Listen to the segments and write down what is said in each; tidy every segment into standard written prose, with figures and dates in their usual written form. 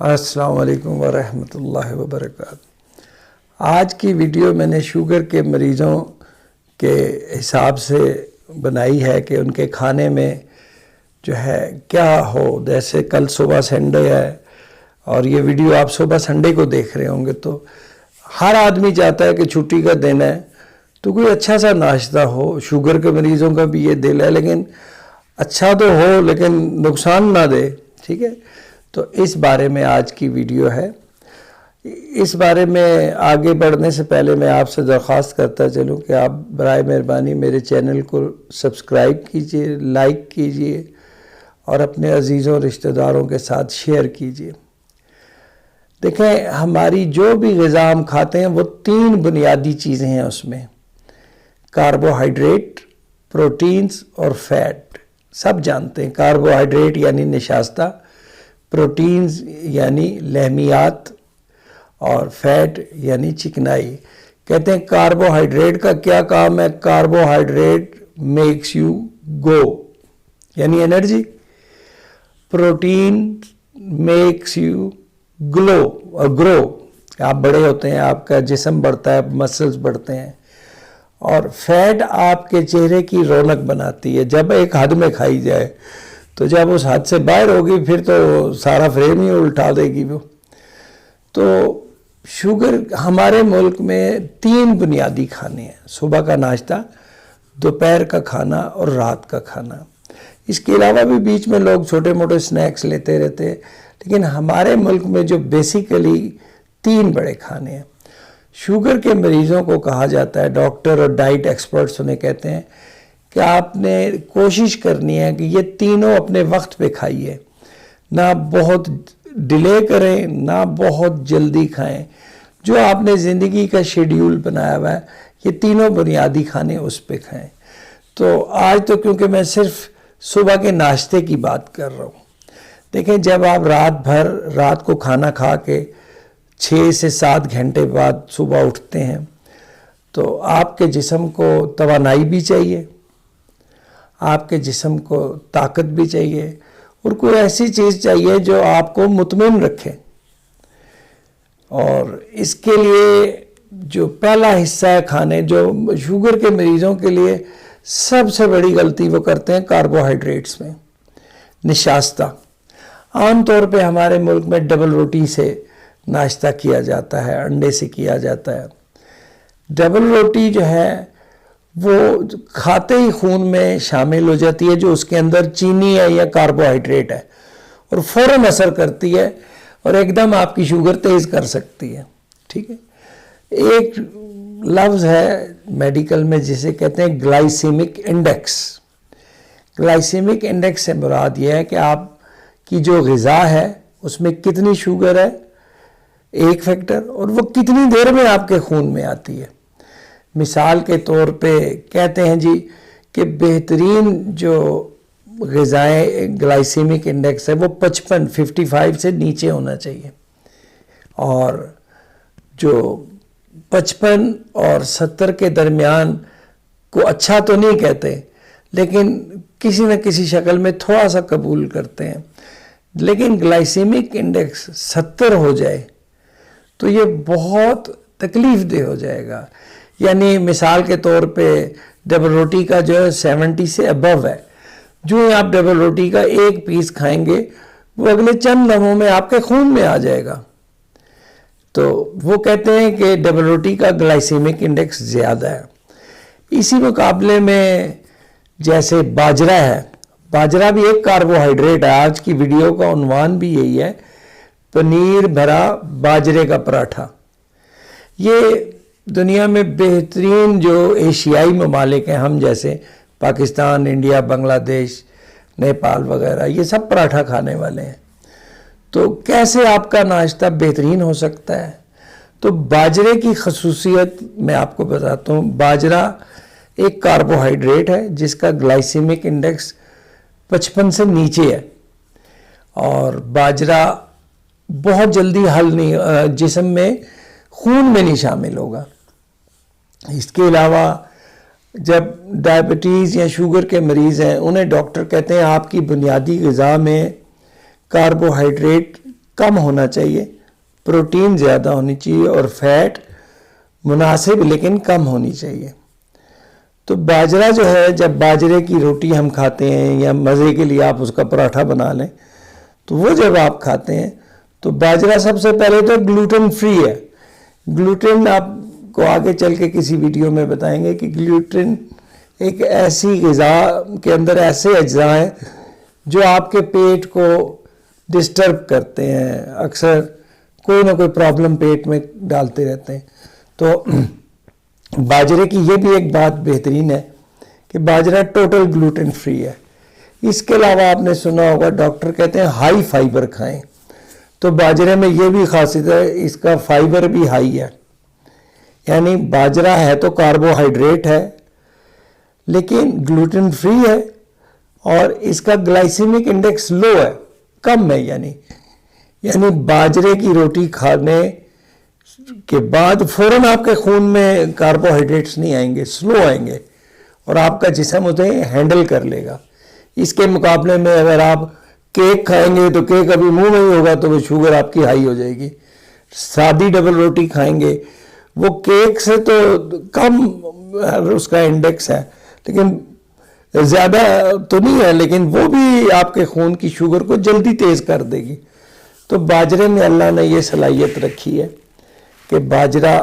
السلام علیکم ورحمۃ اللہ وبرکاتہ۔ آج کی ویڈیو میں نے شوگر کے مریضوں کے حساب سے بنائی ہے کہ ان کے کھانے میں جو ہے کیا ہو۔ جیسے کل صبح سنڈے ہے اور یہ ویڈیو آپ صبح سنڈے کو دیکھ رہے ہوں گے، تو ہر آدمی چاہتا ہے کہ چھٹی کا دن ہے تو کوئی اچھا سا ناشتہ ہو۔ شوگر کے مریضوں کا بھی یہ دل ہے، لیکن اچھا تو ہو لیکن نقصان نہ دے، ٹھیک ہے۔ تو اس بارے میں آج کی ویڈیو ہے۔ اس بارے میں آگے بڑھنے سے پہلے میں آپ سے درخواست کرتا چلوں کہ آپ برائے مہربانی میرے چینل کو سبسکرائب کیجئے، لائک کیجئے اور اپنے عزیزوں رشتہ داروں کے ساتھ شیئر کیجئے۔ دیکھیں، ہماری جو بھی غذا ہم کھاتے ہیں وہ 3 بنیادی چیزیں ہیں اس میں: کاربوہائیڈریٹ، پروٹینز اور فیٹ۔ سب جانتے ہیں کاربوہائیڈریٹ یعنی نشاستہ، پروٹینز یعنی لحمیات اور فیٹ یعنی چکنائی۔ کہتے ہیں کاربوہائیڈریٹ کا کیا کام ہے؟ کاربوہائیڈریٹ میکس یو گو یعنی انرجی، پروٹین میکس یو گلو اور گرو، آپ بڑے ہوتے ہیں، آپ کا جسم بڑھتا ہے، مسلز بڑھتے ہیں، اور فیٹ آپ کے چہرے کی رونق بناتی ہے جب ایک حد میں کھائی جائے، تو جب اس حد سے باہر ہوگی پھر تو سارا فریم ہی الٹا دے گی وہ۔ تو شوگر ہمارے ملک میں 3 بنیادی کھانے ہیں: صبح کا ناشتہ، دوپہر کا کھانا اور رات کا کھانا۔ اس کے علاوہ بھی بیچ میں لوگ چھوٹے موٹے سنیکس لیتے رہتے ہیں، لیکن ہمارے ملک میں جو بیسیکلی 3 بڑے کھانے ہیں۔ شوگر کے مریضوں کو کہا جاتا ہے، ڈاکٹر اور ڈائٹ ایکسپرٹس انہیں کہتے ہیں کہ آپ نے کوشش کرنی ہے کہ یہ تینوں اپنے وقت پہ کھائیے، نہ بہت ڈیلے کریں نہ بہت جلدی کھائیں۔ جو آپ نے زندگی کا شیڈیول بنایا ہوا ہے، یہ تینوں بنیادی کھانے اس پہ کھائیں۔ تو آج تو کیونکہ میں صرف صبح کے ناشتے کی بات کر رہا ہوں۔ دیکھیں، جب آپ رات کو کھانا کھا کے 6 سے 7 گھنٹے بعد صبح اٹھتے ہیں تو آپ کے جسم کو توانائی بھی چاہیے، آپ کے جسم کو طاقت بھی چاہیے، اور کوئی ایسی چیز چاہیے جو آپ کو مطمئن رکھے۔ اور اس کے لیے جو پہلا حصہ ہے کھانے، جو شوگر کے مریضوں کے لیے سب سے بڑی غلطی وہ کرتے ہیں کاربوہائیڈریٹس میں، نشاستہ۔ عام طور پہ ہمارے ملک میں ڈبل روٹی سے ناشتہ کیا جاتا ہے، انڈے سے کیا جاتا ہے۔ ڈبل روٹی جو ہے وہ کھاتے ہی خون میں شامل ہو جاتی ہے، جو اس کے اندر چینی ہے یا کاربوہائیڈریٹ ہے، اور فوراً اثر کرتی ہے اور ایک دم آپ کی شوگر تیز کر سکتی ہے، ٹھیک ہے۔ ایک لفظ ہے میڈیکل میں جسے کہتے ہیں گلائسیمک انڈیکس۔ گلائسیمک انڈیکس سے مراد یہ ہے کہ آپ کی جو غذا ہے اس میں کتنی شوگر ہے، ایک فیکٹر، اور وہ کتنی دیر میں آپ کے خون میں آتی ہے۔ مثال کے طور پہ کہتے ہیں جی کہ بہترین جو غذائیں گلائسیمک انڈیکس ہے وہ 55 سے نیچے ہونا چاہیے، اور جو 55 اور 70 کے درمیان کو اچھا تو نہیں کہتے، لیکن کسی نہ کسی شکل میں تھوڑا سا قبول کرتے ہیں۔ لیکن گلائسیمک انڈیکس 70 ہو جائے تو یہ بہت تکلیف دہ ہو جائے گا۔ یعنی مثال کے طور پہ ڈبل روٹی کا جو ہے 70 سے ابو ہے، جو ہی آپ ڈبل روٹی کا ایک پیس کھائیں گے وہ اگلے چند لمحوں میں آپ کے خون میں آ جائے گا۔ تو وہ کہتے ہیں کہ ڈبل روٹی کا گلائسیمک انڈیکس زیادہ ہے۔ اسی مقابلے میں جیسے باجرہ ہے، باجرہ بھی ایک کاربوہائیڈریٹ ہے۔ آج کی ویڈیو کا عنوان بھی یہی ہے، پنیر بھرا باجرے کا پراٹھا۔ یہ دنیا میں بہترین جو ایشیائی ممالک ہیں، ہم جیسے پاکستان، انڈیا، بنگلہ دیش، نیپال وغیرہ، یہ سب پراٹھا کھانے والے ہیں۔ تو کیسے آپ کا ناشتہ بہترین ہو سکتا ہے؟ تو باجرے کی خصوصیت میں آپ کو بتاتا ہوں۔ باجرہ ایک کاربوہائیڈریٹ ہے جس کا گلائسیمک انڈیکس 55 سے نیچے ہے، اور باجرہ بہت جلدی جسم میں خون میں نہیں شامل ہوگا۔ اس کے علاوہ جب ڈائبٹیز یا شوگر کے مریض ہیں، انہیں ڈاکٹر کہتے ہیں آپ کی بنیادی غذا میں کاربوہائیڈریٹ کم ہونا چاہیے، پروٹین زیادہ ہونی چاہیے اور فیٹ مناسب لیکن کم ہونی چاہیے۔ تو باجرہ جو ہے، جب باجرے کی روٹی ہم کھاتے ہیں یا مزے کے لیے آپ اس کا پراٹھا بنا لیں، تو وہ جب آپ کھاتے ہیں تو باجرہ سب سے پہلے تو گلوٹن فری ہے۔ گلوٹن آپ کو آگے چل کے کسی ویڈیو میں بتائیں گے کہ گلوٹن ایک ایسی غذا کے اندر ایسے اجزاء ہیں جو آپ کے پیٹ کو ڈسٹرب کرتے ہیں، اکثر کوئی نہ کوئی پرابلم پیٹ میں ڈالتے رہتے ہیں۔ تو باجرے کی یہ بھی ایک بات بہترین ہے کہ باجرہ ٹوٹل گلوٹن فری ہے۔ اس کے علاوہ آپ نے سنا ہوگا ڈاکٹر کہتے ہیں ہائی فائبر کھائیں، تو باجرے میں یہ بھی خاصیت ہے، اس کا فائبر بھی ہائی ہے، یعنی باجرہ ہے تو کاربوہائیڈریٹ ہے لیکن گلوٹن فری ہے اور اس کا گلائسیمک انڈیکس لو ہے، کم ہے، یعنی باجرے کی روٹی کھانے کے بعد فوراً آپ کے خون میں کاربوہائیڈریٹس نہیں آئیں گے، سلو آئیں گے اور آپ کا جسم اسے ہینڈل کر لے گا۔ اس کے مقابلے میں اگر آپ کیک کھائیں گے تو کیک ابھی منہ میں ہی ہوگا تو وہ شوگر آپ کی ہائی ہو جائے گی۔ سادی ڈبل روٹی کھائیں گے، وہ کیک سے تو کم اس کا انڈیکس ہے لیکن زیادہ تو نہیں ہے، لیکن وہ بھی آپ کے خون کی شوگر کو جلدی تیز کر دے گی۔ تو باجرے میں اللہ نے یہ صلاحیت رکھی ہے کہ باجرہ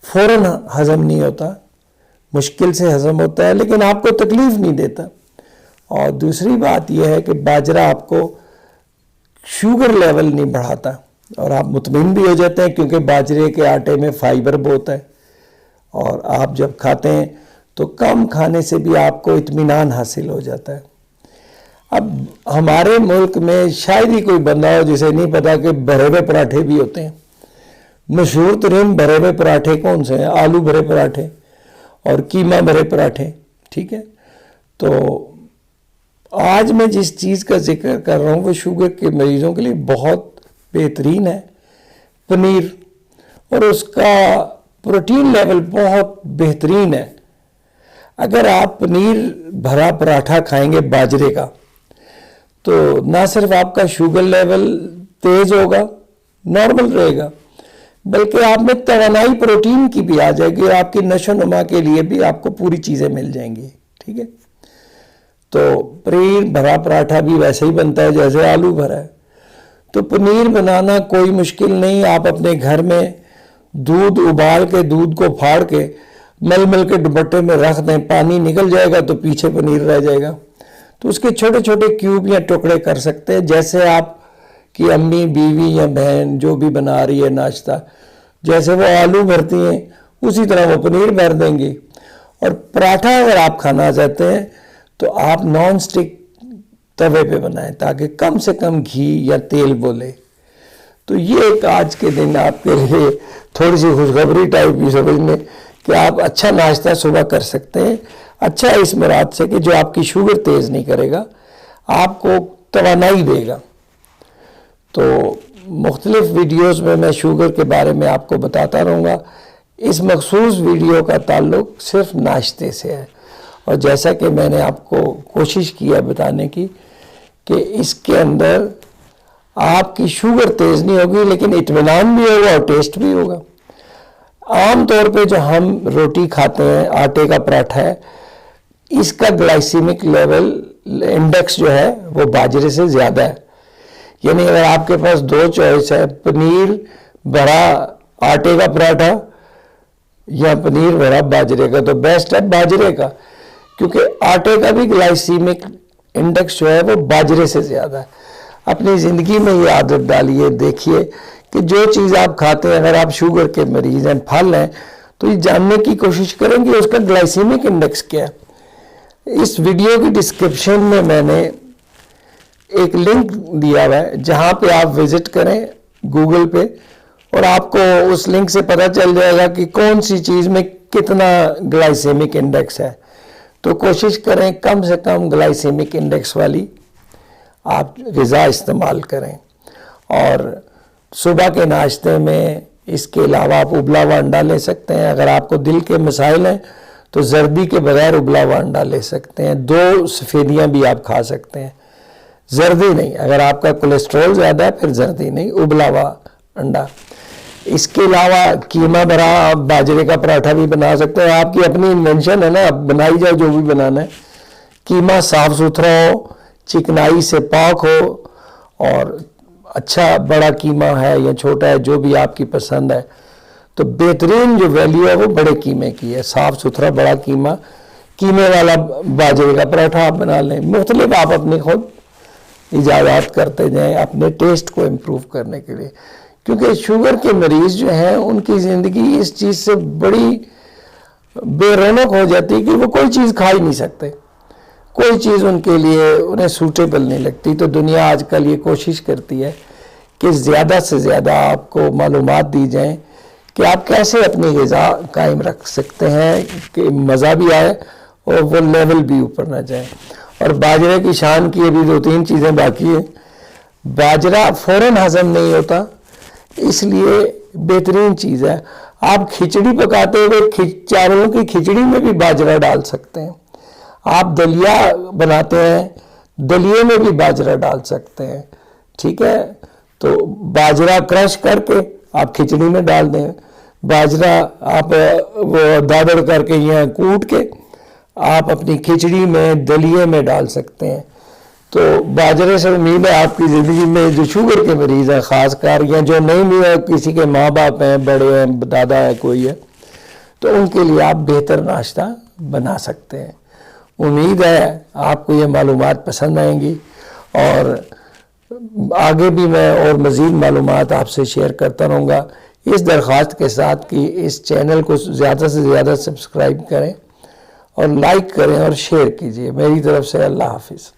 فوراً ہضم نہیں ہوتا، مشکل سے ہضم ہوتا ہے لیکن آپ کو تکلیف نہیں دیتا۔ اور دوسری بات یہ ہے کہ باجرہ آپ کو شوگر لیول نہیں بڑھاتا اور آپ مطمئن بھی ہو جاتے ہیں کیونکہ باجرے کے آٹے میں فائبر بہت ہے، اور آپ جب کھاتے ہیں تو کم کھانے سے بھی آپ کو اطمینان حاصل ہو جاتا ہے۔ اب ہمارے ملک میں شاید ہی کوئی بندہ ہو جسے نہیں پتا کہ بھرے ہوئے پراٹھے بھی ہوتے ہیں۔ مشہور ترین بھرے ہوئے پراٹھے کون سے ہیں؟ آلو بھرے پراٹھے اور قیمہ بھرے پراٹھے، ٹھیک ہے۔ تو آج میں جس چیز کا ذکر کر رہا ہوں وہ شوگر کے مریضوں کے لیے بہت بہترین ہے، پنیر، اور اس کا پروٹین لیول بہت بہترین ہے۔ اگر آپ پنیر بھرا پراٹھا کھائیں گے باجرے کا تو نہ صرف آپ کا شوگر لیول تیز ہوگا، نارمل رہے گا، بلکہ آپ میں توانائی پروٹین کی بھی آ جائے گی اور آپ کی نشو و نما کے لیے بھی آپ کو پوری چیزیں مل جائیں گی، ٹھیک ہے۔ تو پنیر بھرا پراٹھا بھی ویسے ہی بنتا ہے جیسے آلو بھرا ہے۔ تو پنیر بنانا کوئی مشکل نہیں، آپ اپنے گھر میں دودھ ابال کے دودھ کو پھاڑ کے مل مل کے دوپٹے میں رکھ دیں، پانی نکل جائے گا تو پیچھے پنیر رہ جائے گا۔ تو اس کے چھوٹے چھوٹے کیوب یا ٹکڑے کر سکتے ہیں، جیسے آپ کی امی، بیوی یا بہن جو بھی بنا رہی ہے ناشتہ، جیسے وہ آلو بھرتی ہیں اسی طرح وہ پنیر بھر دیں گی۔ اور پراٹھا اگر آپ کھانا چاہتے ہیں تو آپ نان سٹک توے پہ بنائیں تاکہ کم سے کم گھی یا تیل بولے۔ تو یہ ایک آج کے دن آپ کے لیے تھوڑی سی خوشخبری ٹائپ کی سمجھ لیں کہ آپ اچھا ناشتہ صبح کر سکتے ہیں، اچھا اس مراد سے کہ جو آپ کی شوگر تیز نہیں کرے گا، آپ کو توانائی دے گا۔ تو مختلف ویڈیوز میں شوگر کے بارے میں آپ کو بتاتا رہوں گا۔ اس مخصوص ویڈیو کا تعلق صرف ناشتے سے ہے، اور جیسا کہ میں نے آپ کو کوشش کیا بتانے کی کہ اس کے اندر آپ کی شوگر تیز نہیں ہوگی لیکن اطمینان بھی ہوگا اور ٹیسٹ بھی ہوگا۔ عام طور پہ جو ہم روٹی کھاتے ہیں، آٹے کا پراٹھا ہے، اس کا گلائسیمک لیول انڈیکس جو ہے وہ باجرے سے زیادہ ہے۔ یعنی اگر آپ کے پاس دو چوائس ہے، پنیر بھرا آٹے کا پراٹھا یا پنیر بھرا باجرے کا، تو بیسٹ ہے باجرے کا، کیونکہ آٹے کا بھی گلائسیمک انڈیکس جو ہے وہ باجرے سے زیادہ ہے۔ اپنی زندگی میں یہ عادت ڈالیے، دیکھیے کہ جو چیز آپ کھاتے ہیں، اگر آپ شوگر کے مریض ہیں، پھل ہیں، تو یہ جاننے کی کوشش کریں کہ اس کا گلائسیمک انڈیکس کیا ہے۔ اس ویڈیو کی ڈسکرپشن میں میں نے ایک لنک دیا ہوا ہے جہاں پہ آپ وزٹ کریں گوگل پہ، اور آپ کو اس لنک سے پتہ چل جائے گا کہ کون سی چیز میں کتنا گلائسیمک انڈیکس ہے۔ تو کوشش کریں کم سے کم گلائسیمک انڈیکس والی آپ غذا استعمال کریں۔ اور صبح کے ناشتے میں اس کے علاوہ آپ ابلا ہوا انڈا لے سکتے ہیں۔ اگر آپ کو دل کے مسائل ہیں تو زردی کے بغیر ابلا ہوا انڈا لے سکتے ہیں، 2 سفیدیاں بھی آپ کھا سکتے ہیں۔ زردی نہیں، اگر آپ کا کولیسٹرول زیادہ ہے پھر زردی نہیں، ابلا ہوا انڈا۔ اس کے علاوہ قیمہ بھرا آپ باجرے کا پراٹھا بھی بنا سکتے ہیں، آپ کی اپنی انوینشن ہے نا، آپ بنائی جائے جو بھی بنانا ہے۔ قیمہ صاف ستھرا ہو، چکنائی سے پاک ہو، اور اچھا بڑا قیمہ ہے یا چھوٹا ہے جو بھی آپ کی پسند ہے، تو بہترین جو ویلیو ہے وہ بڑے قیمے کی ہے۔ صاف ستھرا بڑا قیمہ، قیمے والا باجرے کا پراٹھا آپ بنا لیں۔ مختلف آپ اپنے خود ایجادات کرتے جائیں اپنے ٹیسٹ کو امپروو کرنے کے لیے، کیونکہ شوگر کے مریض جو ہیں ان کی زندگی اس چیز سے بڑی بے رونق ہو جاتی ہے کہ وہ کوئی چیز کھا ہی نہیں سکتے، کوئی چیز ان کے لیے انہیں سوٹیبل نہیں لگتی۔ تو دنیا آج کل یہ کوشش کرتی ہے کہ زیادہ سے زیادہ آپ کو معلومات دی جائیں کہ آپ کیسے اپنی غذا قائم رکھ سکتے ہیں کہ مزہ بھی آئے اور وہ لیول بھی اوپر نہ جائے۔ اور باجرے کی شان کی ابھی 2-3 چیزیں باقی ہیں۔ باجرہ فوراً ہضم نہیں ہوتا، اس لیے بہترین چیز ہے آپ کھچڑی پکاتے ہوئے چاولوں کی کھچڑی میں بھی باجرہ ڈال سکتے ہیں، آپ دلیا بناتے ہیں دلیے میں بھی باجرہ ڈال سکتے ہیں، ٹھیک ہے؟ تو باجرہ کرش کر کے آپ کھچڑی میں ڈال دیں، باجرہ آپ وہ دادڑ کر کے یا کوٹ کے آپ اپنی کھچڑی میں دلیے میں ڈال سکتے ہیں۔ تو باجرے سے امید ہے آپ کی زندگی میں جو شوگر کے مریض ہیں خاص کر، یا جو نہیں بھی ہے کسی کے ماں باپ ہیں، بڑے ہیں، دادا ہے، کوئی ہے، تو ان کے لیے آپ بہتر ناشتہ بنا سکتے ہیں۔ امید ہے آپ کو یہ معلومات پسند آئیں گی، اور آگے بھی میں اور مزید معلومات آپ سے شیئر کرتا رہوں گا، اس درخواست کے ساتھ کہ اس چینل کو زیادہ سے زیادہ سبسکرائب کریں اور لائک کریں اور شیئر کیجیے۔ میری طرف سے اللہ حافظ۔